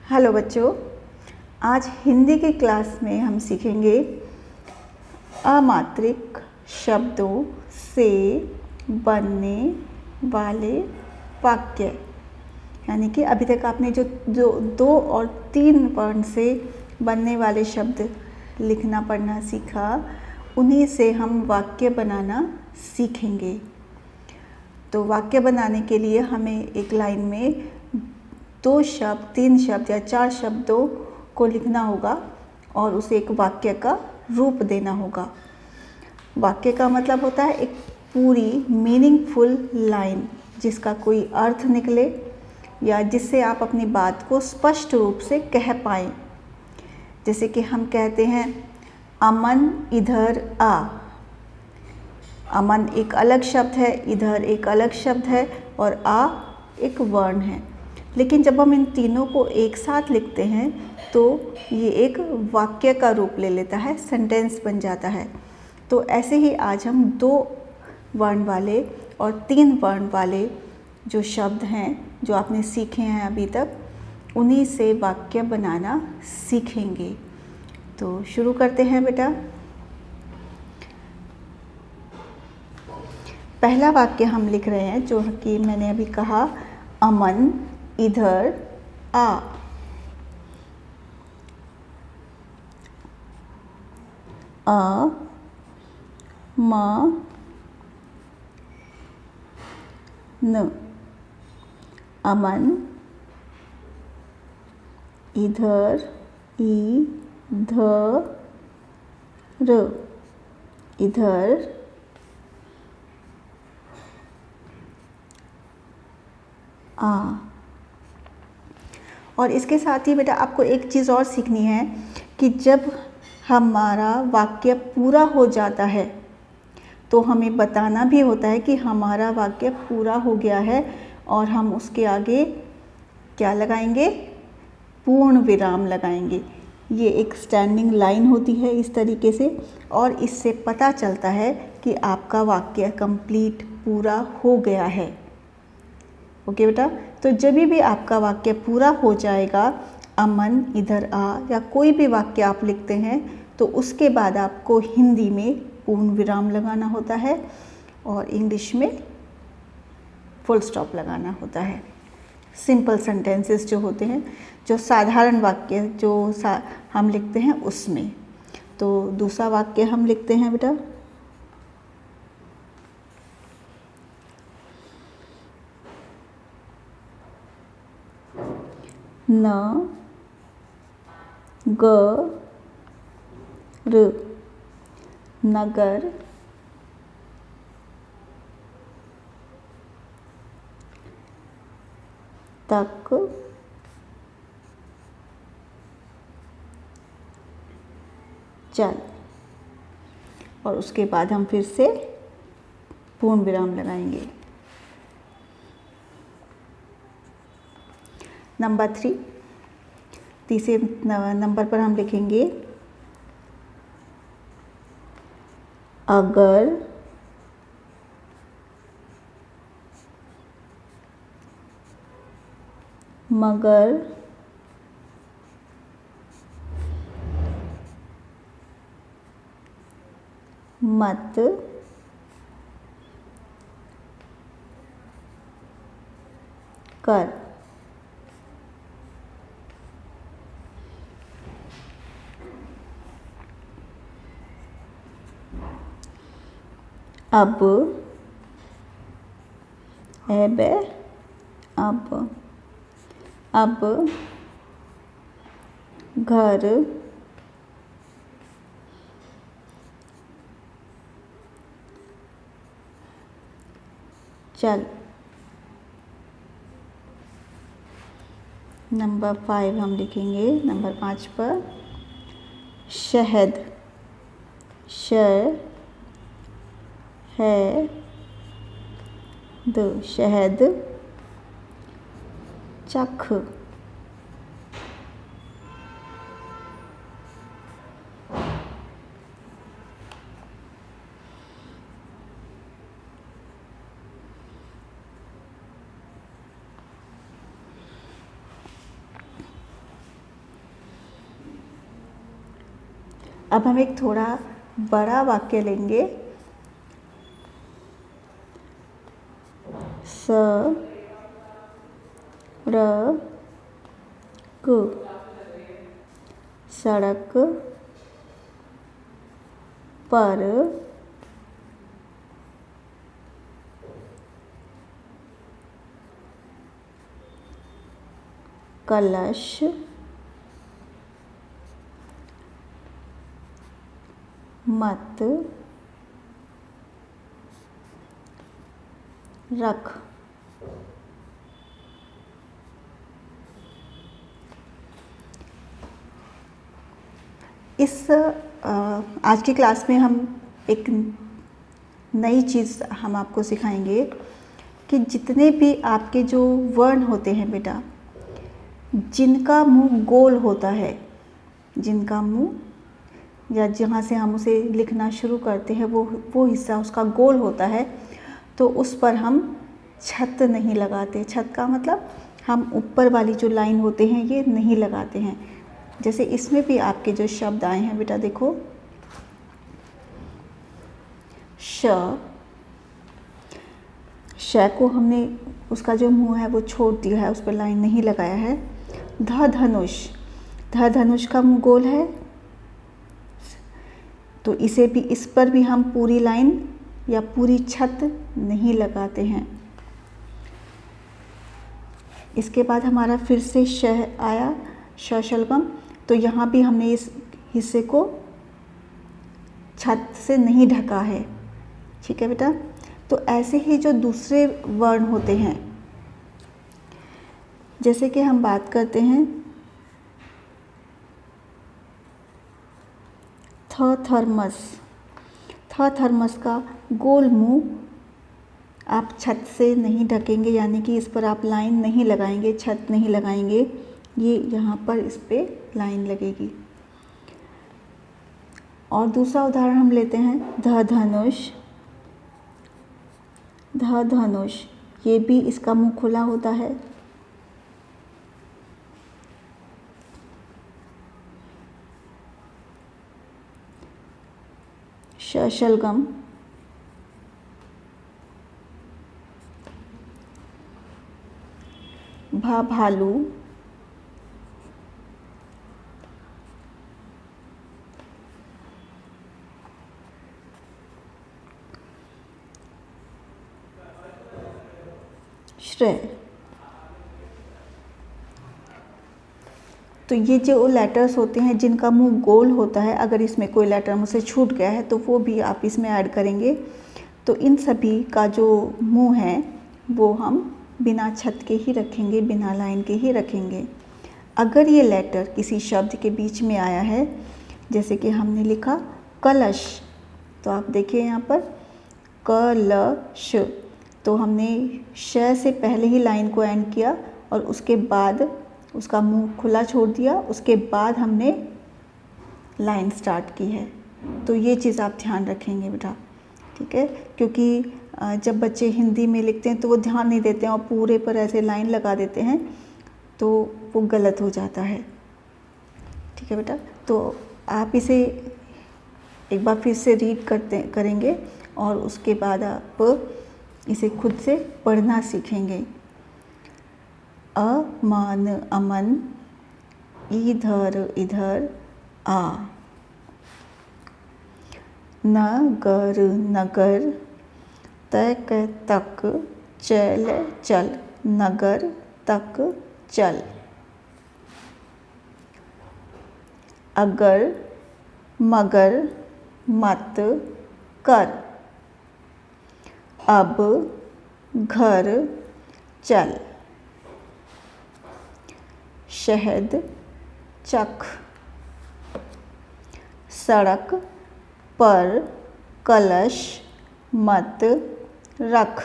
Hello बच्चों, आज हिंदी की क्लास में हम सीखेंगे अमात्रिक शब्दों से बनने वाले वाक्य। यानी कि अभी तक आपने जो जो 2 और 3 वर्ण से बनने वाले शब्द लिखना पढ़ना सीखा, उन्हीं से हम वाक्य बनाना सीखेंगे। तो वाक्य बनाने के लिए हमें एक लाइन में 2 शब्द, 3 शब्द या 4 शब्दों को लिखना होगा और उसे एक वाक्य का रूप देना होगा। वाक्य का मतलब होता है एक पूरी मीनिंगफुल लाइन जिसका कोई अर्थ निकले या जिससे आप अपनी बात को स्पष्ट रूप से कह पाएँ। जैसे कि हम कहते हैं अमन इधर आ। अमन एक अलग शब्द है, इधर एक अलग शब्द है और आ एक वर्ण है। लेकिन जब हम इन तीनों को एक साथ लिखते हैं तो ये एक वाक्य का रूप ले लेता है, सेंटेंस बन जाता है। तो ऐसे ही आज हम 2 वर्ण वाले और 3 वर्ण वाले जो शब्द हैं जो आपने सीखे हैं अभी तक, उन्हीं से वाक्य बनाना सीखेंगे। तो शुरू करते हैं बेटा। पहला वाक्य हम लिख रहे हैं जो कि मैंने अभी कहा, अमन इधर आ। अ म न, अमन इधर इ ध र, इधर आ। और इसके साथ ही बेटा आपको एक चीज़ और सीखनी है कि जब हमारा वाक्य पूरा हो जाता है तो हमें बताना भी होता है कि हमारा वाक्य पूरा हो गया है और हम उसके आगे क्या लगाएंगे? पूर्ण विराम लगाएंगे। ये एक स्टैंडिंग लाइन होती है इस तरीके से और इससे पता चलता है कि आपका वाक्य कंप्लीट पूरा हो गया है। ओके बेटा, तो जब भी आपका वाक्य पूरा हो जाएगा, अमन इधर आ या कोई भी वाक्य आप लिखते हैं तो उसके बाद आपको हिंदी में पूर्ण विराम लगाना होता है और इंग्लिश में फुल स्टॉप लगाना होता है। सिंपल सेंटेंसेस जो होते हैं, जो साधारण वाक्य जो हम लिखते हैं उसमें। तो दूसरा वाक्य हम लिखते हैं बेटा, न ग र, नगर तक चल। और उसके बाद हम फिर से पूर्ण विराम लगाएंगे। नंबर 3, तीसरे नंबर पर हम लिखेंगे अगर मगर मत कर। अब अब घर चल। नंबर 5 हम लिखेंगे, नंबर 5 पर शहद, श है द, शहद चख। अब हम एक थोड़ा बड़ा वाक्य लेंगे। सड़क पर कलश मत रख। इस आज की क्लास में हम एक नई चीज़ हम आपको सिखाएंगे कि जितने भी आपके जो वर्ण होते हैं बेटा, जिनका मुंह गोल होता है, जिनका मुंह या जहाँ से हम उसे लिखना शुरू करते हैं वो हिस्सा उसका गोल होता है, तो उस पर हम छत नहीं लगाते। छत का मतलब हम ऊपर वाली जो लाइन होते हैं ये नहीं लगाते हैं। जैसे इसमें भी आपके जो शब्द आए हैं बेटा, देखो श को हमने उसका जो मुंह है वो छोड़ दिया है, उस पर लाइन नहीं लगाया है। धनुष का मुंह गोल है, तो इस पर भी हम पूरी लाइन या पूरी छत नहीं लगाते हैं। इसके बाद हमारा फिर से श आया, शलगम, तो यहाँ भी हमने इस हिस्से को छत से नहीं ढका है। ठीक है बेटा। तो ऐसे ही जो दूसरे वर्ण होते हैं, जैसे कि हम बात करते हैं थर्मस का गोल मुंह आप छत से नहीं ढकेंगे, यानी कि इस पर आप लाइन नहीं लगाएंगे, छत नहीं लगाएंगे, ये यहाँ पर इस पे लाइन लगेगी। और दूसरा उदाहरण हम लेते हैं धनुष, ये भी इसका मुंह खुला होता है। शलगम, भालू, श्रेय। तो ये जो लेटर्स होते हैं जिनका मुंह गोल होता है, अगर इसमें कोई लेटर मुझसे छूट गया है तो वो भी आप इसमें ऐड करेंगे। तो इन सभी का जो मुंह है वो हम बिना छत के ही रखेंगे, बिना लाइन के ही रखेंगे। अगर ये लेटर किसी शब्द के बीच में आया है, जैसे कि हमने लिखा कलश, तो आप देखिए यहाँ पर कलश, तो हमने श से पहले ही लाइन को एंड किया और उसके बाद उसका मुंह खुला छोड़ दिया, उसके बाद हमने लाइन स्टार्ट की है। तो ये चीज़ आप ध्यान रखेंगे बेटा। ठीक है, क्योंकि जब बच्चे हिंदी में लिखते हैं तो वो ध्यान नहीं देते हैं और पूरे पर ऐसे लाइन लगा देते हैं, तो वो गलत हो जाता है। ठीक है बेटा, तो आप इसे एक बार फिर से रीड करेंगे और उसके बाद आप इसे खुद से पढ़ना सीखेंगे। अमान अमन, इधर इधर आ, नगर नगर, तक तक चल चल, नगर तक चल। अगर मगर मत कर, अब घर चल। शहद चख, सड़क पर कलश मत रख।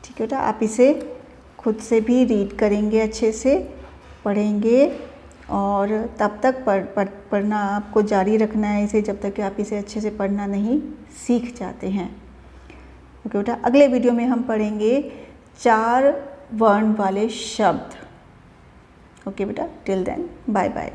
ठीक है बेटा, आप इसे खुद से भी रीड करेंगे, अच्छे से पढ़ेंगे और तब तक पढ़ना आपको जारी रखना है इसे, जब तक कि आप इसे अच्छे से पढ़ना नहीं सीख जाते हैं। ओके बेटा, अगले वीडियो में हम पढ़ेंगे 4 वर्ण वाले शब्द। ओके बेटा, टिल देन बाय बाय।